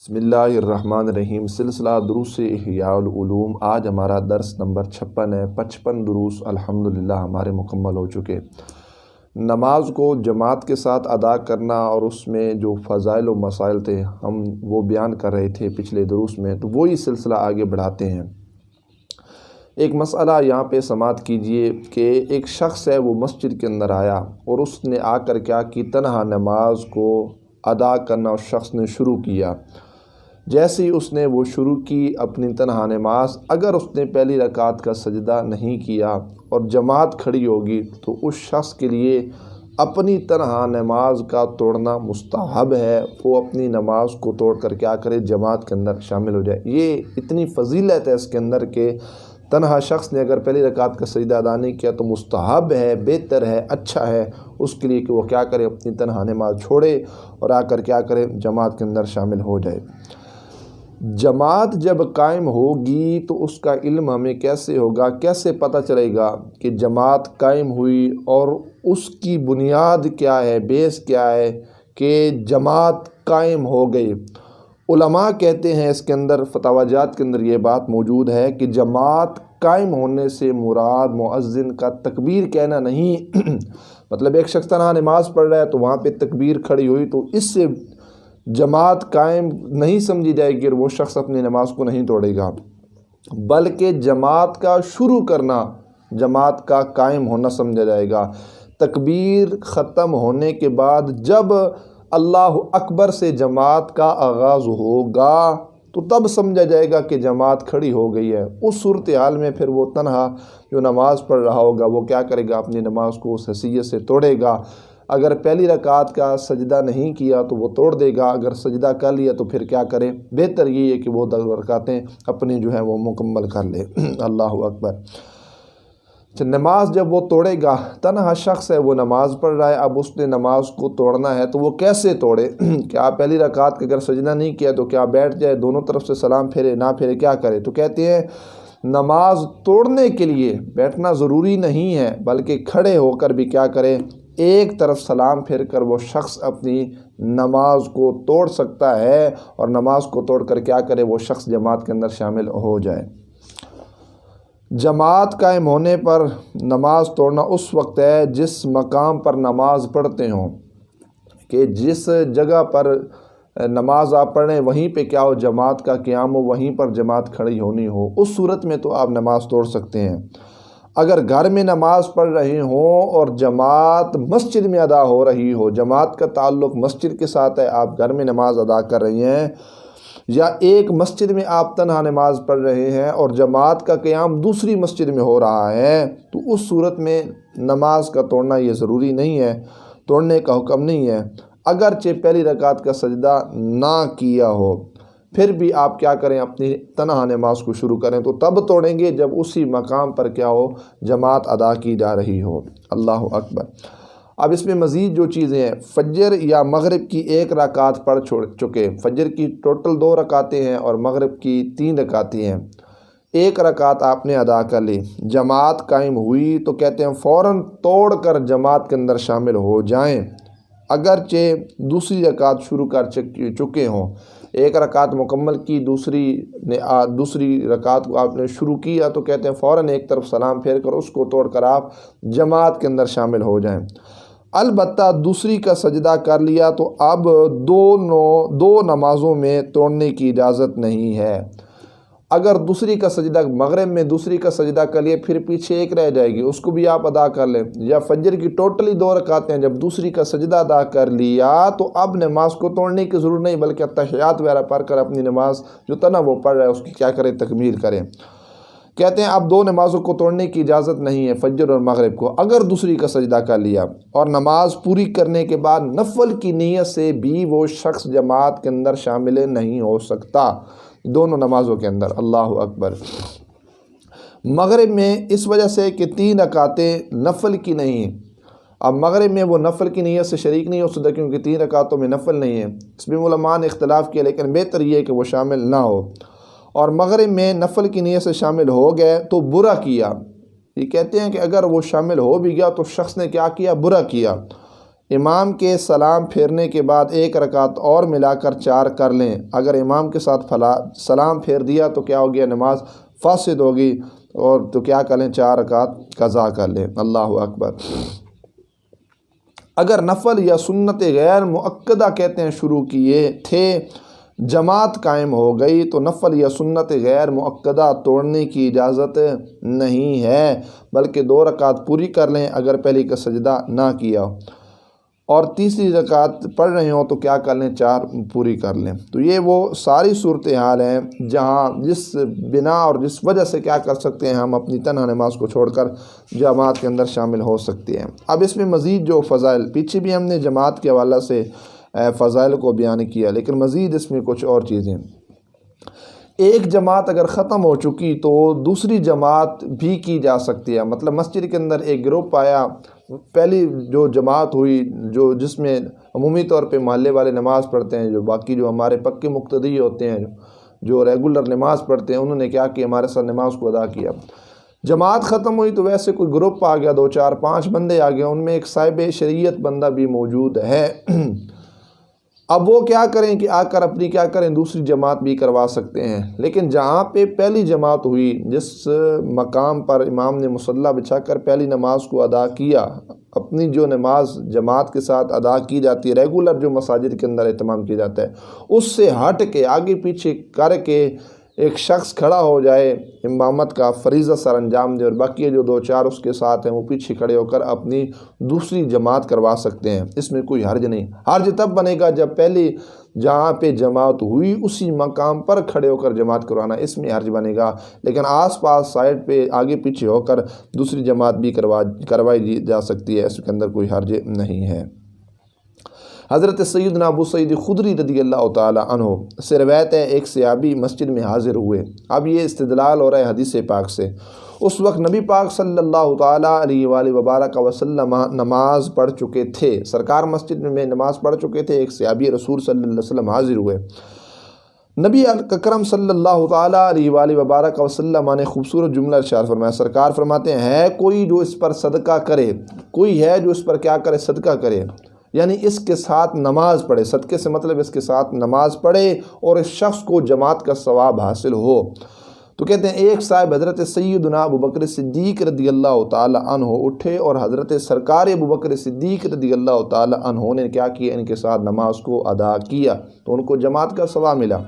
بسم اللہ الرحمن الرحیم۔ سلسلہ دروس احیاء العلوم، آج ہمارا درس نمبر 56 ہے۔ 55 دروس الحمدللہ ہمارے مکمل ہو چکے۔ نماز کو جماعت کے ساتھ ادا کرنا اور اس میں جو فضائل و مسائل تھے ہم وہ بیان کر رہے تھے پچھلے دروس میں، تو وہی سلسلہ آگے بڑھاتے ہیں۔ ایک مسئلہ یہاں پہ سماعت کیجئے کہ ایک شخص ہے، وہ مسجد کے اندر آیا اور اس نے آ کر کیا کی، تنہا نماز کو ادا کرنا اس شخص نے شروع کیا۔ جیسے ہی اس نے وہ شروع کی اپنی تنہا نماز، اگر اس نے پہلی رکعت کا سجدہ نہیں کیا اور جماعت کھڑی ہوگی تو اس شخص کے لیے اپنی تنہا نماز کا توڑنا مستحب ہے۔ وہ اپنی نماز کو توڑ کر کیا کرے، جماعت کے اندر شامل ہو جائے۔ یہ اتنی فضیلت ہے اس کے اندر کہ تنہا شخص نے اگر پہلی رکعت کا سجدہ ادا نہیں کیا تو مستحب ہے، بہتر ہے، اچھا ہے اس کے لیے کہ وہ کیا کرے، اپنی تنہا نماز چھوڑے اور آ کر کیا کرے، جماعت کے اندر شامل ہو جائے۔ جماعت جب قائم ہوگی تو اس کا علم ہمیں کیسے ہوگا، کیسے پتہ چلے گا کہ جماعت قائم ہوئی، اور اس کی بنیاد کیا ہے، بیس کیا ہے کہ جماعت قائم ہو گئی۔ علماء کہتے ہیں، اس کے اندر فتاوی جات کے اندر یہ بات موجود ہے کہ جماعت قائم ہونے سے مراد مؤذن کا تکبیر کہنا نہیں۔ مطلب ایک شخص تنہا نماز پڑھ رہا ہے تو وہاں پہ تکبیر کھڑی ہوئی تو اس سے جماعت قائم نہیں سمجھی جائے گی اور وہ شخص اپنی نماز کو نہیں توڑے گا، بلکہ جماعت کا شروع کرنا جماعت کا قائم ہونا سمجھا جائے گا۔ تکبیر ختم ہونے کے بعد جب اللہ اکبر سے جماعت کا آغاز ہوگا تو تب سمجھا جائے گا کہ جماعت کھڑی ہو گئی ہے۔ اس صورتحال میں پھر وہ تنہا جو نماز پڑھ رہا ہوگا وہ کیا کرے گا، اپنی نماز کو اس حیثیت سے توڑے گا۔ اگر پہلی رکعت کا سجدہ نہیں کیا تو وہ توڑ دے گا، اگر سجدہ کر لیا تو پھر کیا کرے، بہتر یہ ہے کہ وہ 10 رکعتیں اپنی جو ہیں وہ مکمل کر لے۔ اللہ اکبر۔ نماز جب وہ توڑے گا، تنہا شخص ہے، وہ نماز پڑھ رہا ہے، اب اس نے نماز کو توڑنا ہے تو وہ کیسے توڑے؟ کیا پہلی رکعت کا اگر سجدہ نہیں کیا تو کیا بیٹھ جائے، دونوں طرف سے سلام پھیرے، نہ پھیرے، کیا کرے؟ تو کہتے ہیں نماز توڑنے کے لیے بیٹھنا ضروری نہیں ہے، بلکہ کھڑے ہو کر بھی کیا کرے، ایک طرف سلام پھیر کر وہ شخص اپنی نماز کو توڑ سکتا ہے، اور نماز کو توڑ کر کیا کرے، وہ شخص جماعت کے اندر شامل ہو جائے۔ جماعت قائم ہونے پر نماز توڑنا اس وقت ہے جس مقام پر نماز پڑھتے ہوں، کہ جس جگہ پر نماز آپ پڑھ رہے ہیں وہیں پہ کیا ہو، جماعت کا قیام ہو، وہیں پر جماعت کھڑی ہونی ہو، اس صورت میں تو آپ نماز توڑ سکتے ہیں۔ اگر گھر میں نماز پڑھ رہے ہوں اور جماعت مسجد میں ادا ہو رہی ہو، جماعت کا تعلق مسجد کے ساتھ ہے، آپ گھر میں نماز ادا کر رہے ہیں، یا ایک مسجد میں آپ تنہا نماز پڑھ رہے ہیں اور جماعت کا قیام دوسری مسجد میں ہو رہا ہے، تو اس صورت میں نماز کا توڑنا یہ ضروری نہیں ہے، توڑنے کا حکم نہیں ہے۔ اگرچہ پہلی رکعت کا سجدہ نہ کیا ہو پھر بھی آپ کیا کریں، اپنی تنہا نماز کو شروع کریں تو تب توڑیں گے جب اسی مقام پر کیا ہو، جماعت ادا کی جا رہی ہو۔ اللہ اکبر۔ اب اس میں مزید جو چیزیں ہیں، فجر یا مغرب کی 1 رکعت پڑھ چکے، فجر کی ٹوٹل 2 رکعتیں ہیں اور مغرب کی 3 رکعتیں ہیں، 1 رکعت آپ نے ادا کر لی، جماعت قائم ہوئی تو کہتے ہیں فوراً توڑ کر جماعت کے اندر شامل ہو جائیں، اگرچہ دوسری رکعت شروع کر چکے ہوں۔ 1 رکعت مکمل کی، دوسری رکعت کو آپ نے شروع کیا تو کہتے ہیں فوراً ایک طرف سلام پھیر کر اس کو توڑ کر آپ جماعت کے اندر شامل ہو جائیں۔ البتہ دوسری کا سجدہ کر لیا تو اب دو نمازوں میں توڑنے کی اجازت نہیں ہے۔ اگر دوسری کا سجدہ مغرب میں دوسری کا سجدہ کر لیا، پھر پیچھے 1 رہ جائے گی، اس کو بھی آپ ادا کر لیں، یا فجر کی ٹوٹلی 2 رکعتیں جب دوسری کا سجدہ ادا کر لیا تو اب نماز کو توڑنے کی ضرورت نہیں، بلکہ تحیات وغیرہ پڑھ کر اپنی نماز جو تنہا وہ پڑھ رہا ہے اس کی کیا کرے، تکمیل کریں۔ کہتے ہیں اب 2 نمازوں کو توڑنے کی اجازت نہیں ہے، فجر اور مغرب کو، اگر دوسری کا سجدہ کر لیا اور نماز پوری کرنے کے بعد نفل کی نیت سے بھی وہ شخص جماعت کے اندر شامل نہیں ہو سکتا، دونوں نمازوں کے اندر۔ اللہ اکبر۔ مغرب میں اس وجہ سے کہ 3 رکعتیں نفل کی نہیں ہیں، اب مغرب میں وہ نفل کی نیت سے شریک نہیں ہو سکتا کیونکہ 3 رکعتوں میں نفل نہیں ہے، اس میں علماء نے اختلاف کیا، لیکن بہتر یہ ہے کہ وہ شامل نہ ہو، اور مغرب میں نفل کی نیت سے شامل ہو گئے تو برا کیا۔ یہ کہتے ہیں کہ اگر وہ شامل ہو بھی گیا تو شخص نے کیا کیا، برا کیا۔ امام کے سلام پھیرنے کے بعد ایک رکعت اور ملا کر 4 کر لیں۔ اگر امام کے ساتھ سلام پھیر دیا تو کیا ہو گیا؟ نماز فاسد ہوگی، اور تو کیا کر لیں؟ 4 رکعت قضا کر لیں۔ اللہ اکبر۔ اگر نفل یا سنت غیر مؤکدہ کہتے ہیں شروع کیے تھے، جماعت قائم ہو گئی تو نفل یا سنت غیر مؤکدہ توڑنے کی اجازت نہیں ہے، بلکہ 2 رکعت پوری کر لیں اگر پہلی کا سجدہ نہ کیا، اور تیسری رکعت پڑھ رہے ہوں تو کیا کر لیں؟ 4 پوری کر لیں۔ تو یہ وہ ساری صورتحال ہیں جہاں جس بنا اور جس وجہ سے کیا کر سکتے ہیں، ہم اپنی تنہا نماز کو چھوڑ کر جماعت کے اندر شامل ہو سکتے ہیں۔ اب اس میں مزید جو فضائل، پیچھے بھی ہم نے جماعت کے حوالہ سے فضائل کو بیان کیا، لیکن مزید اس میں کچھ اور چیزیں۔ ایک جماعت اگر ختم ہو چکی تو دوسری جماعت بھی کی جا سکتی ہے۔ مطلب مسجد کے اندر ایک گروپ آیا، پہلی جو جماعت ہوئی جس میں عمومی طور پہ محلے والے نماز پڑھتے ہیں، جو باقی جو ہمارے پکے مقتدی ہوتے ہیں، جو ریگولر نماز پڑھتے ہیں، انہوں نے کیا کیا؟ ہمارے ساتھ نماز کو ادا کیا۔ جماعت ختم ہوئی تو ویسے کوئی گروپ آ گیا، 2 4 5 بندے آ گئے، ان میں ایک صاحب شریعت بندہ بھی موجود ہے۔ اب وہ کیا کریں کہ آ کر اپنی کیا کریں؟ دوسری جماعت بھی کروا سکتے ہیں۔ لیکن جہاں پہ پہلی جماعت ہوئی، جس مقام پر امام نے مصلی بچھا کر پہلی نماز کو ادا کیا، اپنی جو نماز جماعت کے ساتھ ادا کی جاتی ہے، ریگولر جو مساجد کے اندر اہتمام کیا جاتا ہے، اس سے ہٹ کے آگے پیچھے کر کے ایک شخص کھڑا ہو جائے، امامت کا فریضہ سر انجام دے، اور باقی جو 2 4 اس کے ساتھ ہیں وہ پیچھے کھڑے ہو کر اپنی دوسری جماعت کروا سکتے ہیں۔ اس میں کوئی حرج نہیں۔ حرج تب بنے گا جب پہلی جہاں پہ جماعت ہوئی اسی مقام پر کھڑے ہو کر جماعت کروانا، اس میں حرج بنے گا۔ لیکن آس پاس سائڈ پہ آگے پیچھے ہو کر دوسری جماعت بھی کروائی جا سکتی ہے، اس کے اندر کوئی حرج نہیں ہے۔ حضرت سیدنا ابو سعید خدری رضی اللہ تعالی عنہ سے روایت ہے، ایک صحابی مسجد میں حاضر ہوئے۔ اب یہ استدلال ہو رہا ہے حدیث پاک سے۔ اس وقت نبی پاک صلی اللہ تعالی علیہ وآلہ وبارک وسلم نماز پڑھ چکے تھے، سرکار مسجد میں نماز پڑھ چکے تھے، ایک صحابی رسول صلی اللہ علیہ وسلم حاضر ہوئے۔ نبی اکرم صلی اللہ تعالی علیہ وآلہ وبارک وسلم نے خوبصورت جملہ ارشاد فرمایا۔ سرکار فرماتے ہیں، ہے کوئی جو اس پر صدقہ کرے، کوئی ہے جو اس پر کیا کرے؟ صدقہ کرے، یعنی اس کے ساتھ نماز پڑھے۔ صدقے سے مطلب اس کے ساتھ نماز پڑھے اور اس شخص کو جماعت کا ثواب حاصل ہو۔ تو کہتے ہیں ایک صاحب حضرت سیدنا ابو بکر صدیق رضی اللہ تعالی عنہ اٹھے اور حضرت سرکار ابو بکر صدیق رضی اللہ تعالی عنہ نے کیا کیا؟ ان کے ساتھ نماز کو ادا کیا، تو ان کو جماعت کا ثواب ملا۔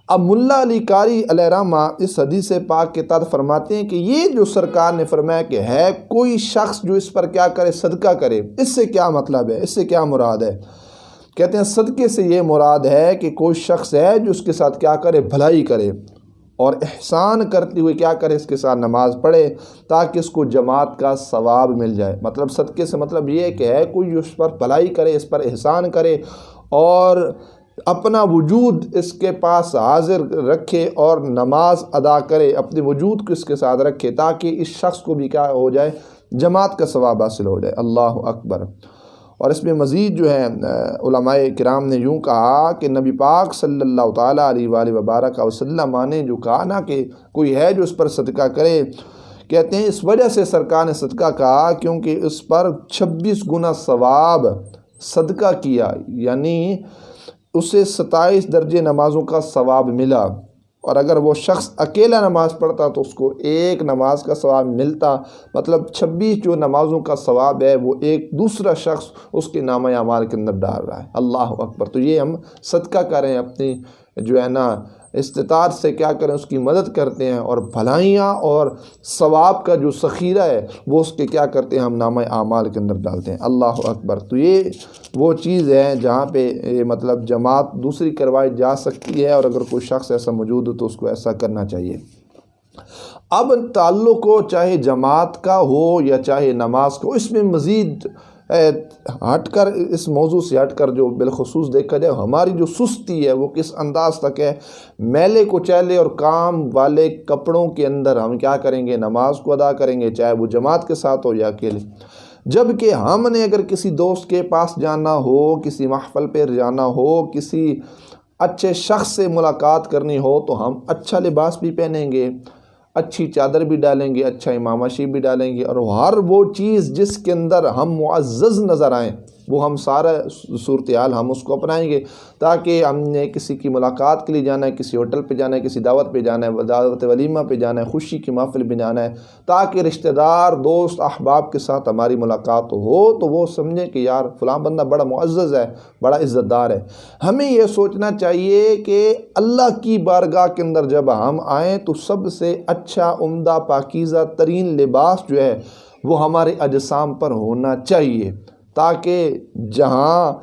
اب ملا علی قاری علیہ رحمہ اس حدیث پاک کے تحت فرماتے ہیں کہ یہ جو سرکار نے فرمایا کہ ہے کوئی شخص جو اس پر کیا کرے؟ صدقہ کرے، اس سے کیا مطلب ہے؟ اس سے کیا مراد ہے؟ کہتے ہیں صدقے سے یہ مراد ہے کہ کوئی شخص ہے جو اس کے ساتھ کیا کرے؟ بھلائی کرے، اور احسان کرتے ہوئے کیا کرے؟ اس کے ساتھ نماز پڑھے تاکہ اس کو جماعت کا ثواب مل جائے۔ مطلب صدقے سے مطلب یہ ہے کہ ہے کوئی جو اس پر بھلائی کرے، اس پر احسان کرے، اور اپنا وجود اس کے پاس حاضر رکھے اور نماز ادا کرے، اپنے وجود کو اس کے ساتھ رکھے تاکہ اس شخص کو بھی کیا ہو جائے؟ جماعت کا ثواب حاصل ہو جائے۔ اللہ اکبر۔ اور اس میں مزید جو ہے علماء کرام نے یوں کہا کہ نبی پاک صلی اللہ تعالیٰ علیہ وآلہ وبارک وسلم نے جو کہا نا کہ کوئی ہے جو اس پر صدقہ کرے، کہتے ہیں اس وجہ سے سرکار نے صدقہ کہا کیونکہ اس پر 26 گنا ثواب صدقہ کیا، یعنی اسے 27 درجے نمازوں کا ثواب ملا، اور اگر وہ شخص اکیلا نماز پڑھتا تو اس کو 1 نماز کا ثواب ملتا۔ مطلب 26 جو نمازوں کا ثواب ہے وہ ایک دوسرا شخص اس کے نامہ اعمال کے اندر ڈال رہا ہے۔ اللہ اکبر۔ تو یہ ہم صدقہ کریں، اپنی جو ہے نا استطاعت سے کیا کریں؟ اس کی مدد کرتے ہیں، اور بھلائیاں اور ثواب کا جو ذخیرہ ہے وہ اس کے کیا کرتے ہیں؟ ہم نامہ اعمال کے اندر ڈالتے ہیں۔ اللہ اکبر۔ تو یہ وہ چیز ہے جہاں پہ مطلب جماعت دوسری کروائی جا سکتی ہے، اور اگر کوئی شخص ایسا موجود ہو تو اس کو ایسا کرنا چاہیے۔ اب تعلق ہو چاہے جماعت کا ہو یا چاہے نماز کا ہو، اس میں مزید ہٹ کر، اس موضوع سے ہٹ کر جو بالخصوص دیکھا جائے ہماری جو سستی ہے وہ کس انداز تک ہے؟ میلے کوچیلے اور کام والے کپڑوں کے اندر ہم کیا کریں گے؟ نماز کو ادا کریں گے، چاہے وہ جماعت کے ساتھ ہو یا اکیلے۔ جبکہ ہم نے اگر کسی دوست کے پاس جانا ہو، کسی محفل پہ جانا ہو، کسی اچھے شخص سے ملاقات کرنی ہو تو ہم اچھا لباس بھی پہنیں گے، اچھی چادر بھی ڈالیں گے، اچھا امامہ شریف بھی ڈالیں گے، اور ہر وہ چیز جس کے اندر ہم معزز نظر آئیں، وہ ہم سارا صورتحال ہم اس کو اپنائیں گے، تاکہ ہم نے کسی کی ملاقات کے لیے جانا ہے، کسی ہوٹل پہ جانا ہے، کسی دعوت پہ جانا ہے، دعوت ولیمہ پہ جانا ہے، خوشی کی محفل پہ جانا ہے، تاکہ رشتہ دار دوست احباب کے ساتھ ہماری ملاقات ہو تو وہ سمجھیں کہ یار فلاں بندہ بڑا معزز ہے، بڑا عزت دار ہے۔ ہمیں یہ سوچنا چاہیے کہ اللہ کی بارگاہ کے اندر جب ہم آئیں تو سب سے اچھا، عمدہ، پاکیزہ ترین لباس جو ہے وہ ہمارے اجسام پر ہونا چاہیے، تاکہ جہاں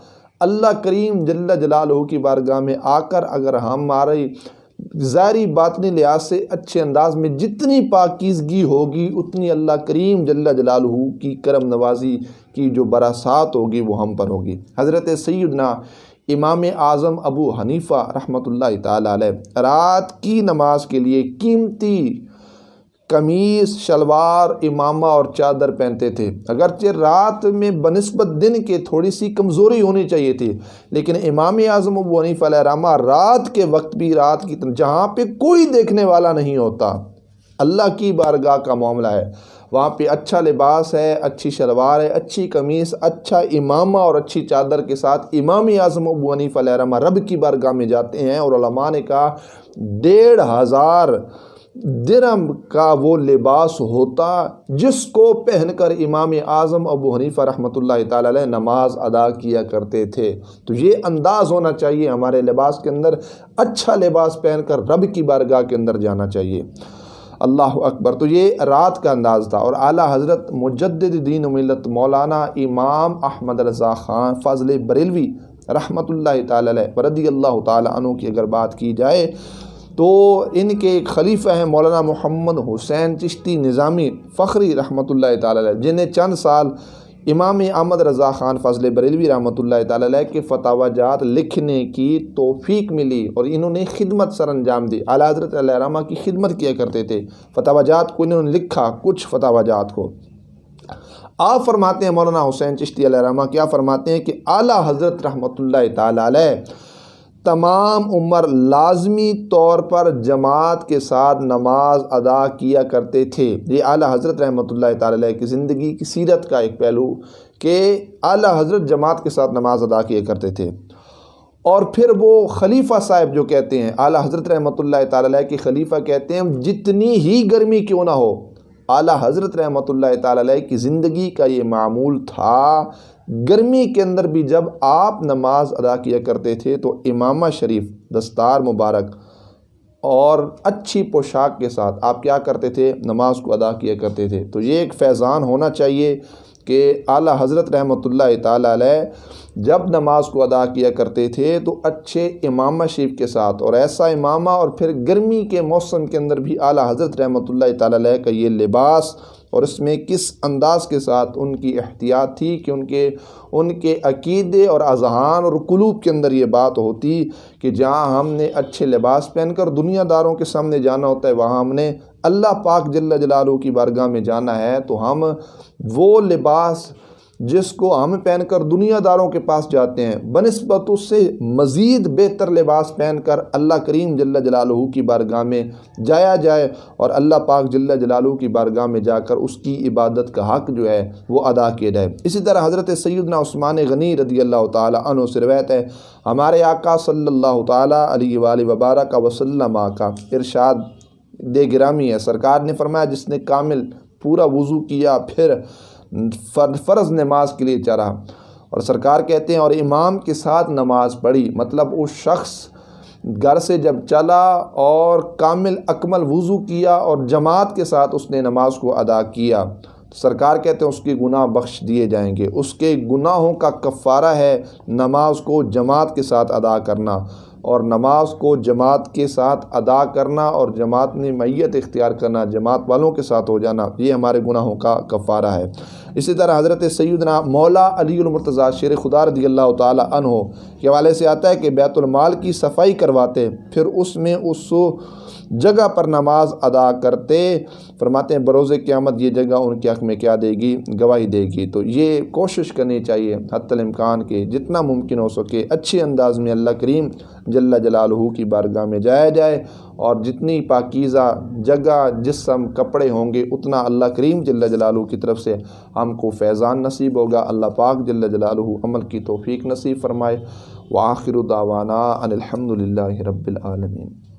اللہ کریم جل جلالہ کی بارگاہ میں آ کر اگر ہمارے ظاہری باطنی لحاظ سے اچھے انداز میں جتنی پاکیزگی ہوگی، اتنی اللہ کریم جل جلالہ کی کرم نوازی کی جو براسات ہوگی وہ ہم پر ہوگی۔ حضرت سیدنا امام اعظم ابو حنیفہ رحمۃ اللہ تعالی علیہ رات کی نماز کے لیے قیمتی قمیص، شلوار، امامہ اور چادر پہنتے تھے۔ اگرچہ رات میں بنسبت دن کے تھوڑی سی کمزوری ہونی چاہیے تھی، لیکن امام اعظم ابو حنیفہ علیہ رحمہ رات کے وقت بھی، رات کی جہاں پہ کوئی دیکھنے والا نہیں ہوتا، اللہ کی بارگاہ کا معاملہ ہے، وہاں پہ اچھا لباس ہے، اچھی شلوار ہے، اچھی قمیص، اچھا امامہ اور اچھی چادر کے ساتھ امام اعظم ابو حنیفہ علیہ رحمہ رب کی بارگاہ میں جاتے ہیں، اور علماء نے کہا 1500 درہم کا وہ لباس ہوتا جس کو پہن کر امام اعظم ابو حنیفہ رحمۃ اللہ تعالی علیہ نماز ادا کیا کرتے تھے۔ تو یہ انداز ہونا چاہیے ہمارے لباس کے اندر، اچھا لباس پہن کر رب کی بارگاہ کے اندر جانا چاہیے۔ اللہ اکبر۔ تو یہ رات کا انداز تھا۔ اور اعلیٰ حضرت مجدد دین و ملت مولانا امام احمد رضا خان فاضل بریلوی رحمۃ اللہ تعالی علیہ رضی اللہ تعالی عنہ کی اگر بات کی جائے تو ان کے ایک خلیفہ ہیں مولانا محمد حسین چشتی نظامی فخری رحمۃ اللہ تعالی علیہ، جنہیں چند سال امام احمد رضا خان فاضل بریلوی رحمۃ اللہ تعالی علیہ کے فتاوی جات لکھنے کی توفیق ملی، اور انہوں نے خدمت سر انجام دی۔ اعلیٰ حضرت علیہ رحمہ کی خدمت کیا کرتے تھے، فتاوی جات کو انہوں نے لکھا، کچھ فتاوی جات کو۔ آپ فرماتے ہیں مولانا حسین چشتی علیہ رحمہ، کیا فرماتے ہیں کہ اعلیٰ حضرت رحمۃ اللہ تعالی علیہ تمام عمر لازمی طور پر جماعت کے ساتھ نماز ادا کیا کرتے تھے۔ یہ اعلیٰ حضرت رحمۃ اللہ تعالی علیہ کی زندگی کی سیرت کا ایک پہلو کہ اعلیٰ حضرت جماعت کے ساتھ نماز ادا کیا کرتے تھے۔ اور پھر وہ خلیفہ صاحب جو کہتے ہیں، اعلیٰ حضرت رحمۃ اللہ تعالی علیہ کے خلیفہ کہتے ہیں جتنی ہی گرمی کیوں نہ ہو، اعلیٰ حضرت رحمۃ اللہ تعالی علیہ کی زندگی کا یہ معمول تھا، گرمی کے اندر بھی جب آپ نماز ادا کیا کرتے تھے تو امامہ شریف، دستار مبارک اور اچھی پوشاک کے ساتھ آپ کیا کرتے تھے، نماز کو ادا کیا کرتے تھے۔ تو یہ ایک فیضان ہونا چاہیے کہ اعلیٰ حضرت رحمۃ اللہ تعالی علیہ جب نماز کو ادا کیا کرتے تھے تو اچھے امامہ شریف کے ساتھ، اور ایسا امامہ، اور پھر گرمی کے موسم کے اندر بھی اعلیٰ حضرت رحمۃ اللہ تعالی علیہ کا یہ لباس، اور اس میں کس انداز کے ساتھ ان کی احتیاط تھی کہ ان کے عقیدے اور اذہان اور قلوب کے اندر یہ بات ہوتی کہ جہاں ہم نے اچھے لباس پہن کر دنیا داروں کے سامنے جانا ہوتا ہے، وہاں ہم نے اللہ پاک جل جلالہ کی بارگاہ میں جانا ہے، تو ہم وہ لباس جس کو ہم پہن کر دنیا داروں کے پاس جاتے ہیں بنسبت اس سے مزید بہتر لباس پہن کر اللہ کریم جل جلالہ کی بارگاہ میں جایا جائے، اور اللہ پاک جل جلالہ کی بارگاہ میں جا کر اس کی عبادت کا حق جو ہے وہ ادا کیا جائے۔ اسی طرح حضرت سیدنا عثمان غنی رضی اللہ تعالی عنہ سے روایت ہے، ہمارے آقا صلی اللہ تعالی علیہ وآلہ وبارک وسلم کا ارشاد دے گرامی ہے، سرکار نے فرمایا جس نے کامل پورا وضو کیا پھر فرض نماز کے لیے چلا، اور سرکار کہتے ہیں اور امام کے ساتھ نماز پڑھی، مطلب اس شخص گھر سے جب چلا اور کامل اکمل وضو کیا اور جماعت کے ساتھ اس نے نماز کو ادا کیا، تو سرکار کہتے ہیں اس کے گناہ بخش دیے جائیں گے۔ اس کے گناہوں کا کفارہ ہے نماز کو جماعت کے ساتھ ادا کرنا، اور نماز کو جماعت کے ساتھ ادا کرنا اور جماعت میں معیت اختیار کرنا، جماعت والوں کے ساتھ ہو جانا، یہ ہمارے گناہوں کا کفارہ ہے۔ اسی طرح حضرت سیدنا مولا علی المرتضیٰ شیر خدا رضی اللہ تعالی عنہ کے حوالے سے آتا ہے کہ بیت المال کی صفائی کرواتے، پھر اس میں اس جگہ پر نماز ادا کرتے، فرماتے ہیں بروز قیامت یہ جگہ ان کے حق میں کیا دے گی، گواہی دے گی۔ تو یہ کوشش کرنی چاہیے حتی الامکان کے جتنا ممکن ہو سکے اچھے انداز میں اللہ کریم جل جلالہ کی بارگاہ میں جایا جائے، اور جتنی پاکیزہ جگہ جسم کپڑے ہوں گے اتنا اللہ کریم جل جلالہ کی طرف سے ہم اسلام کو فیضان نصیب ہوگا۔ اللہ پاک جل جلالہ عمل کی توفیق نصیب فرمائے۔ وآخر دعوانا ان الحمد للہ رب العالمین۔